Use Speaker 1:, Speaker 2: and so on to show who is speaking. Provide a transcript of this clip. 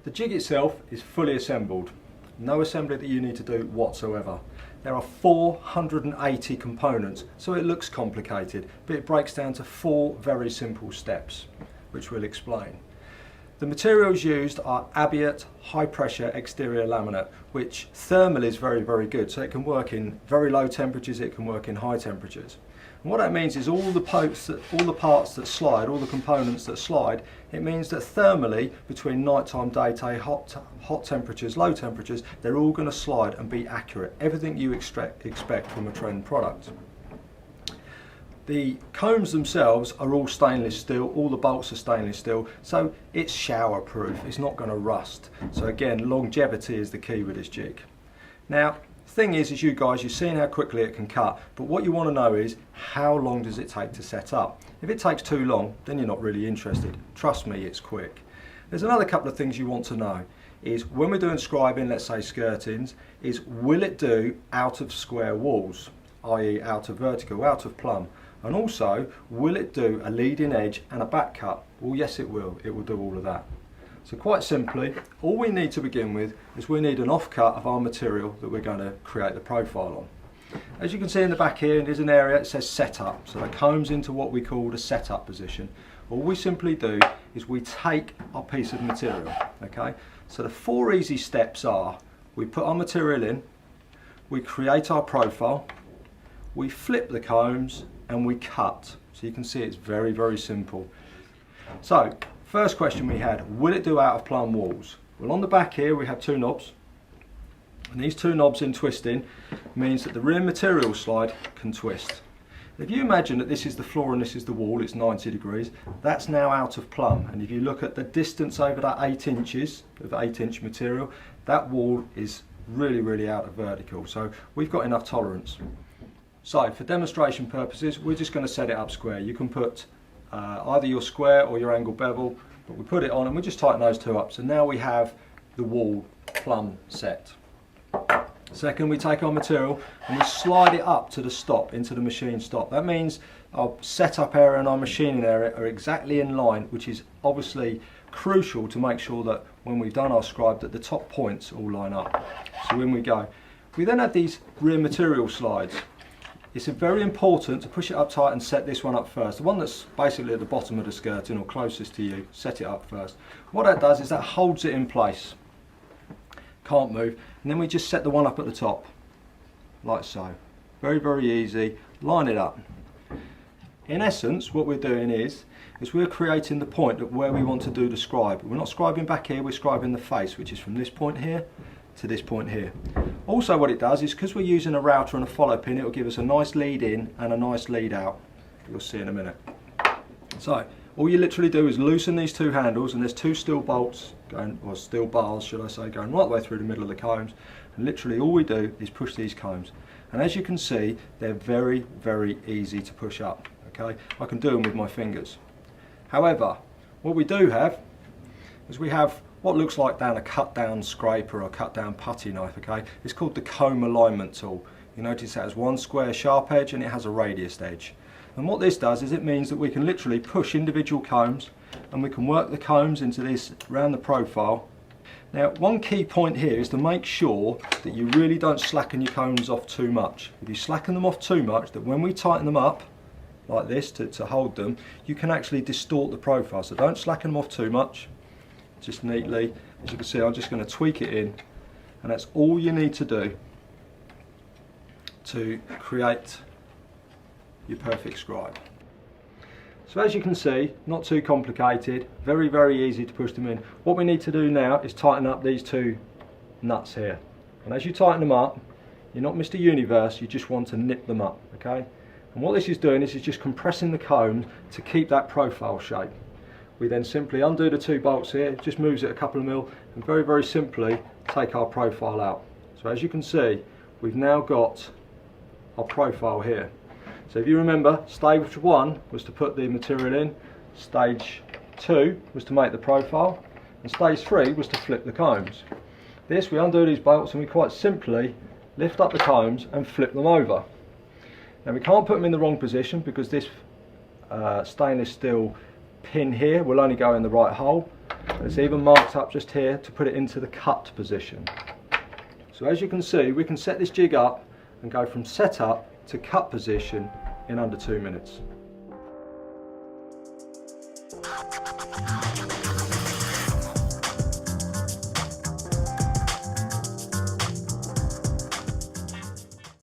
Speaker 1: The jig itself is fully assembled. No assembly that you need to do whatsoever. There are 480 components, so it looks complicated, but it breaks down to 4 very simple steps, which we'll explain. The materials used are Abiat high pressure exterior laminate, which thermally is very, very good. So it can work in very low temperatures, it can work in high temperatures. And what that means is all the parts that slide, all the components that slide, it means that thermally, between nighttime, daytime, hot temperatures, low temperatures, they're all going to slide and be accurate. Everything you expect from a Trend product. The combs themselves are all stainless steel, all the bolts are stainless steel, so it's shower proof, it's not going to rust. So again, longevity is the key with this jig. Now, the thing is you guys, you've seen how quickly it can cut, but what you want to know is how long does it take to set up? If it takes too long, then you're not really interested. Trust me, it's quick. There's another couple of things you want to know, is when we're doing scribing, let's say skirtings, is will it do out of square walls, i.e. out of vertical, out of plumb? And also, will it do a leading edge and a back cut? Well, yes it will do all of that. So quite simply, all we need to begin with is we need an offcut of our material that we're going to create the profile on. As you can see in the back here, there's an area that says setup, so that comes into what we call the setup position. All we simply do is we take our piece of material, okay? So the 4 easy steps are, we put our material in, we create our profile, we flip the combs, and we cut. So you can see it's very, very simple. So, first question we had, will it do out of plumb walls? Well, on the back here we have 2 knobs, and these 2 knobs in twisting means that the rear material slide can twist. If you imagine that this is the floor and this is the wall, it's 90 degrees, that's now out of plumb, and if you look at the distance over that 8 inches of 8-inch material, that wall is really, really out of vertical, so we've got enough tolerance. So for demonstration purposes, we're just going to set it up square. You can put either your square or your angle bevel, but we put it on and we just tighten those 2 up. So now we have the wall plumb set. Second, we take our material and we slide it up to the stop, into the machine stop. That means our setup area and our machining area are exactly in line, which is obviously crucial to make sure that when we've done our scribe that the top points all line up. So in we go. We then have these rear material slides. It's very important to push it up tight and set this one up first. The one that's basically at the bottom of the skirting or closest to you, set it up first. What that does is that holds it in place. Can't move. And then we just set the one up at the top, like so. Very, very easy. Line it up. In essence, what we're doing is we're creating the point at where we want to do the scribe. We're not scribing back here, we're scribing the face, which is from this point here to this point here. Also what it does is, because we're using a router and a follow pin, it will give us a nice lead in and a nice lead out. You'll see in a minute. So all you literally do is loosen these 2 handles, and there's 2 steel bolts going, or steel bars should I say, going right the way through the middle of the combs, and literally all we do is push these combs, and as you can see they're very, very easy to push up. Okay, I can do them with my fingers. However, what we do have is we have what looks like a cut down scraper or a cut down putty knife, okay? It's called the comb alignment tool. You notice it has 1 square sharp edge and it has a radius edge. And what this does is it means that we can literally push individual combs, and we can work the combs into this around the profile. Now, one key point here is to make sure that you really don't slacken your combs off too much. If you slacken them off too much, that when we tighten them up like this to hold them, you can actually distort the profile. So don't slacken them off too much. Just neatly, as you can see, I'm just going to tweak it in, and that's all you need to do to create your perfect scribe. So as you can see, not too complicated, very, very easy to push them in. What we need to do now is tighten up these 2 nuts here, and as you tighten them up, you're not Mr. Universe, you just want to nip them up, okay? And what this is doing is just compressing the comb to keep that profile shape. We then simply undo the 2 bolts here, just moves it a couple of mil, and very, very simply take our profile out. So as you can see, we've now got our profile here. So if you remember, stage 1 was to put the material in, stage 2 was to make the profile, and stage 3 was to flip the combs. This, we undo these bolts and we quite simply lift up the combs and flip them over. Now we can't put them in the wrong position because this stainless steel pin here will only go in the right hole. It's even marked up just here to put it into the cut position. So as you can see, we can set this jig up and go from setup to cut position in under 2 minutes.